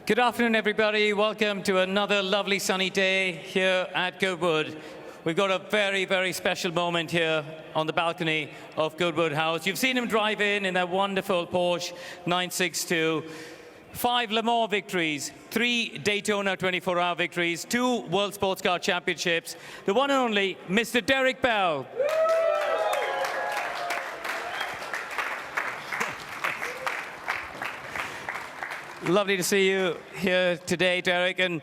Good afternoon, everybody. Welcome to another lovely sunny day here at Goodwood. We've got a very, very special moment here on the balcony of Goodwood House. You've seen him drive in that wonderful Porsche 962. 5 Le Mans victories, 3 Daytona 24-hour victories, 2 World Sportscar Championships. The one and only Mr. Derek Bell. Lovely to see you here today, Derek. And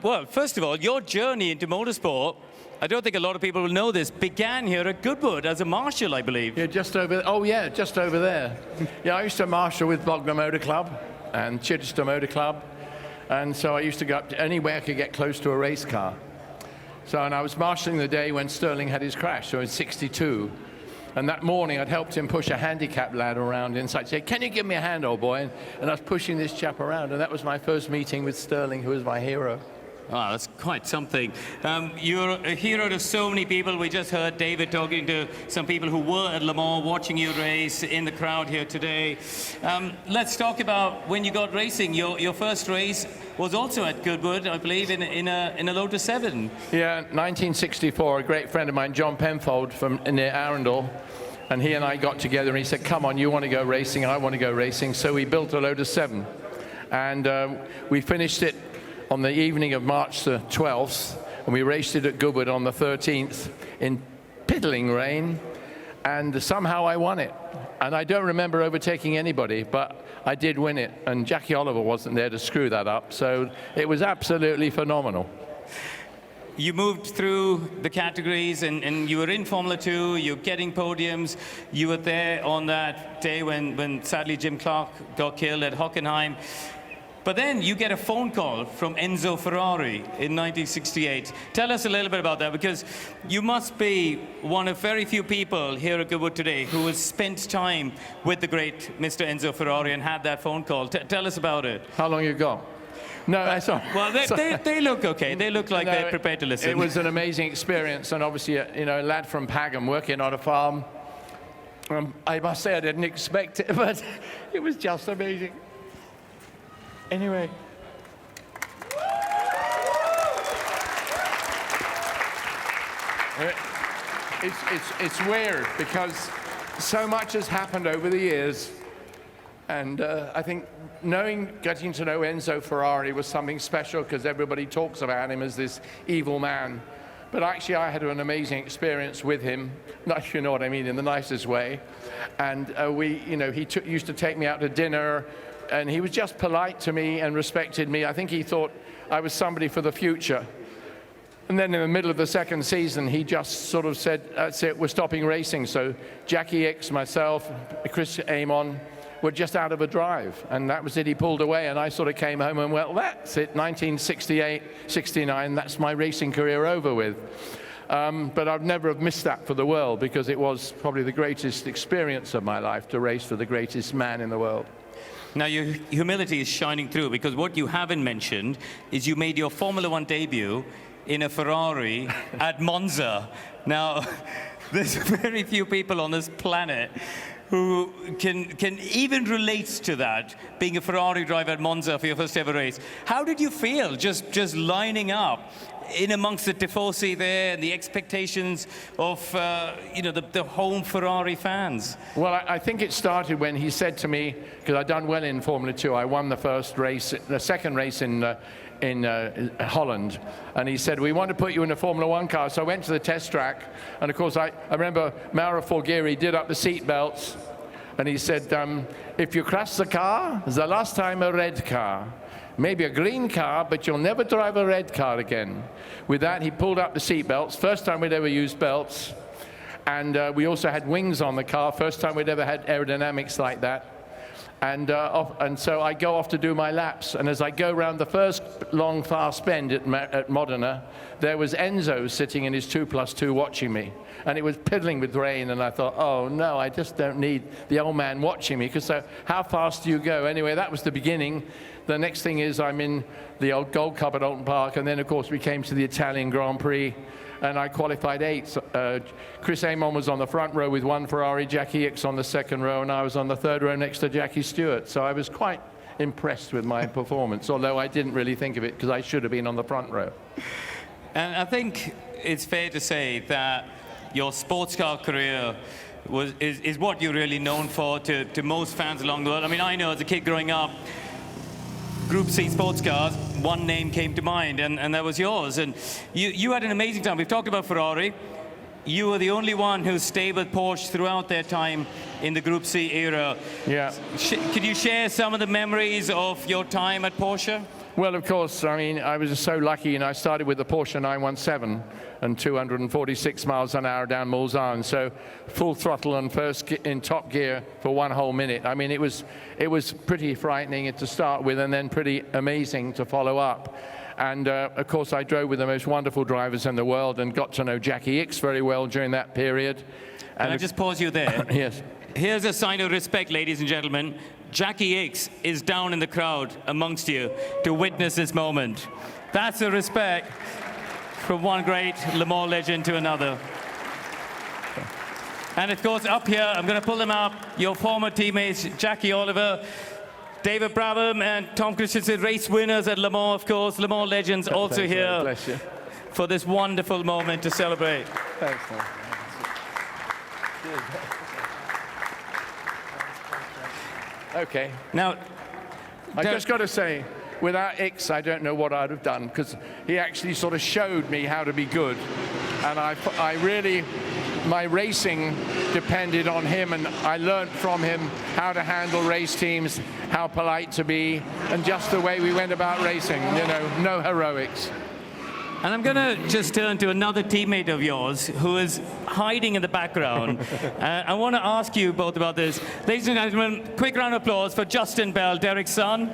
well, first of all, your journey into motorsport, I don't think a lot of people will know this, began here at Goodwood as a marshal, I believe. Yeah, just over. Oh, yeah, just over there. Yeah, I used to marshal with Bognor Motor Club and Chichester Motor Club, and so I used to go up to anywhere I could get close to a race car. So, and I was marshalling the day when Sterling had his crash, so in '62. And that morning, I'd helped him push a handicap lad around inside. Say, "Can you give me a hand, old boy?" And I was pushing this chap around, and that was my first meeting with Sterling, who was my hero. Wow, that's quite something. You're a hero to so many people. We just heard David talking to some people who were at Le Mans, watching you race in the crowd here today. Let's talk about when you got racing. Your first race was also at Goodwood, I believe, in a Lotus 7. Yeah, 1964. A great friend of mine, John Penfold from near Arundel, and he and I got together, and he said, "Come on, you want to go racing? I want to go racing." So we built a Lotus 7, and we finished it on the evening of March the 12th, and we raced it at Goodwood on the 13th in piddling rain, and somehow I won it. And I don't remember overtaking anybody, but I did win it, and Jackie Oliver wasn't there to screw that up, so it was absolutely phenomenal. You moved through the categories, and you were in Formula 2, you're getting podiums. You were there on that day when sadly Jim Clark got killed at Hockenheim. But then you get a phone call from Enzo Ferrari in 1968. Tell us a little bit about that, because you must be one of very few people here at Goodwood today who has spent time with the great Mr. Enzo Ferrari and had that phone call. Tell us about it. How long you got? No, sorry. Well, they look okay. They look like they're prepared to listen. It was an amazing experience, and obviously, you know, a lad from Pagham working on a farm. I must say I didn't expect it, but it was just amazing. Anyway. It's weird because so much has happened over the years, and I think getting to know Enzo Ferrari was something special because everybody talks about him as this evil man. But actually, I had an amazing experience with him, if you know what I mean, in the nicest way. And he used to take me out to dinner, and he was just polite to me and respected me. I think he thought I was somebody for the future. And then in the middle of the second season, he just sort of said, "That's it, we're stopping racing." So Jackie Hicks, myself, Chris Amon were just out of a drive. And that was it, he pulled away. And I sort of came home and went, well, that's it, 1968, 69, that's my racing career over with. But I'd never have missed that for the world, because it was probably the greatest experience of my life to race for the greatest man in the world. Now, your humility is shining through, because what you haven't mentioned is you made your Formula 1 debut in a Ferrari at Monza. Now, there's very few people on this planet who can even relate to that, being a Ferrari driver at Monza for your first ever race. How did you feel just lining up in amongst the Tifosi there and the expectations of the home Ferrari fans? Well, I think it started when he said to me, because I'd done well in Formula 2, I won the second race in Holland, and he said, "We want to put you in a Formula 1 car." So I went to the test track, and of course I remember Mauro Forghieri did up the seat belts, and he said, "If you crash the car, it's the last time a red car. Maybe a green car, but you'll never drive a red car again." With that, he pulled up the seat belts. First time we'd ever used belts. And we also had wings on the car. First time we'd ever had aerodynamics like that. And so I go off to do my laps. And as I go around the first long, fast bend at Modena, there was Enzo sitting in his 2+2 watching me. And it was piddling with rain. And I thought, oh, no, I just don't need the old man watching me. Because how fast do you go? Anyway, that was the beginning. The next thing is I'm in the old Gold Cup at Alton Park. And then, of course, we came to the Italian Grand Prix. And I qualified 8th. Chris Amon was on the front row with one Ferrari, Jackie Hicks on the second row, and I was on the third row next to Jackie Stewart. So I was quite impressed with my performance, although I didn't really think of it because I should have been on the front row. And I think it's fair to say that your sports car career is what you're really known for to most fans along the world. I mean, I know as a kid growing up, Group C sports cars, one name came to mind, and that was yours. And you had an amazing time. We've talked about Ferrari. You were the only one who stayed with Porsche throughout their time in the Group C era. Yeah. Could you share some of the memories of your time at Porsche? Well, of course, I mean, I was so lucky, and I started with the Porsche 917 and 246 miles an hour down Mulsanne, so full throttle and first in top gear for one whole minute. I mean, it was pretty frightening to start with, and then pretty amazing to follow up. And of course, I drove with the most wonderful drivers in the world and got to know Jackie Ickx very well during that period. Can I just pause you there? Yes. Here's a sign of respect, ladies and gentlemen. Jackie Ickx is down in the crowd amongst you to witness this moment. That's a respect from one great Le Mans legend to another. And of course, up here, I'm going to pull them up, your former teammates, Jackie Oliver, David Brabham, and Tom Christensen, race winners at Le Mans, of course, Le Mans legends also Thanks, here bless you. for this wonderful moment to celebrate. Thanks, man. Okay. Now, I just got to say, without Ickx, I don't know what I'd have done, because he actually sort of showed me how to be good. And I really, my racing depended on him, and I learned from him how to handle race teams, how polite to be, and just the way we went about racing, you know, no heroics. and I'm going to just turn to another teammate of yours who is hiding in the background. I want to ask you both about this. Ladies and gentlemen, quick round of applause for Justin Bell, Derek's son.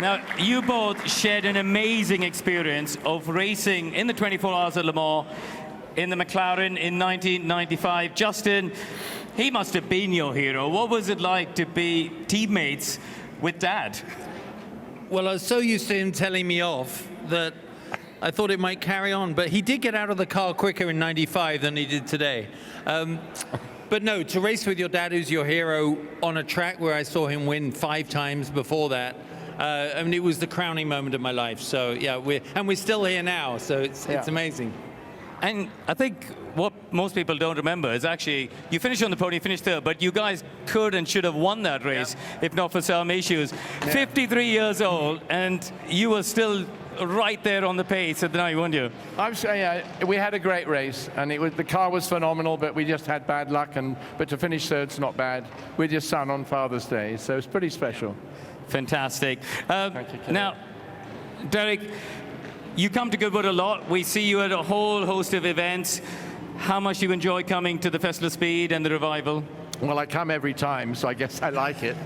Now, you both shared an amazing experience of racing in the 24 Hours at Le Mans in the McLaren in 1995. Justin, he must have been your hero. What was it like to be teammates with Dad? Well, I was so used to him telling me off that I thought it might carry on. But he did get out of the car quicker in '95 than he did today. But no, to race with your dad, who's your hero, on a track where I saw him win 5 times before that, I mean, it was the crowning moment of my life. So yeah, we're still here now. So it's amazing. And I think what most people don't remember is actually you finished on the podium, finished third, but you guys could and should have won that race if not for some issues. 53 years old, and you were still right there on the pace at the night, weren't you? I'm saying we had a great race, and the car was phenomenal, but we just had bad luck. But to finish third's not bad with your son on Father's Day, so it's pretty special. Fantastic. Now, Derek, you come to Goodwood a lot. We see you at a whole host of events. How much do you enjoy coming to the Festival of Speed and the Revival? Well, I come every time, so I guess I like it.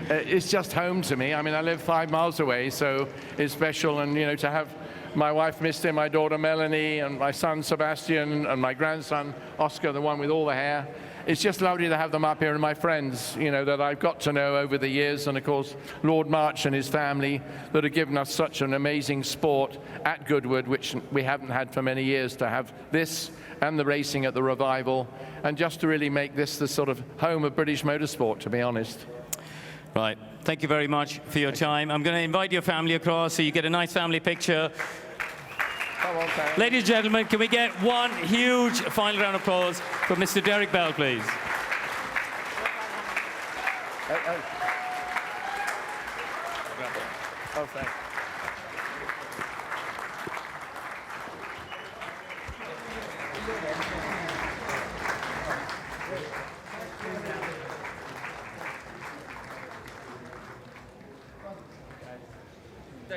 It's just home to me. I mean, I live 5 miles away, so it's special. And, you know, to have my wife Misty, my daughter Melanie, and my son Sebastian, and my grandson Oscar, the one with all the hair. It's just lovely to have them up here, and my friends, you know, that I've got to know over the years, and of course Lord March and his family that have given us such an amazing sport at Goodwood, which we haven't had for many years, to have this and the racing at the Revival, and just to really make this the sort of home of British motorsport, to be honest. Right. Thank you very much for your time. I'm going to invite your family across so you get a nice family picture. Come on, Karun. Ladies and gentlemen, can we get one huge final round of applause for Mr. Derek Bell, please? Oh, thanks.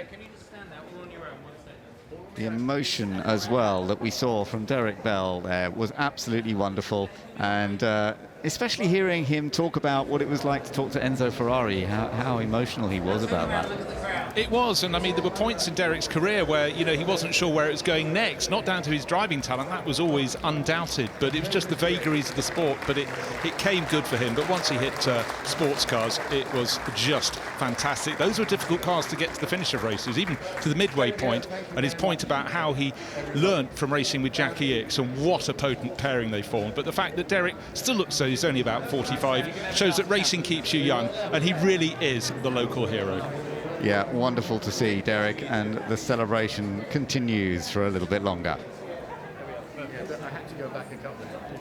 Can you just stand there all on your own? One second. The emotion as well that we saw from Derek Bell there was absolutely wonderful, and especially hearing him talk about what it was like to talk to Enzo Ferrari, how emotional he was about that. It was, and I mean, there were points in Derek's career where, you know, he wasn't sure where it was going next, not down to his driving talent, that was always undoubted, but it was just the vagaries of the sport. But it came good for him. But once he hit sports cars, it was just fantastic. Those were difficult cars to get to the finish of races, even to the midway point, and his point about how he learnt from racing with Jackie Ickx and what a potent pairing they formed. But the fact that Derek still looks so he's only about 45. Shows that racing keeps you young, and he really is the local hero. Yeah, wonderful to see, Derek, and the celebration continues for a little bit longer. I had to go back a couple of times.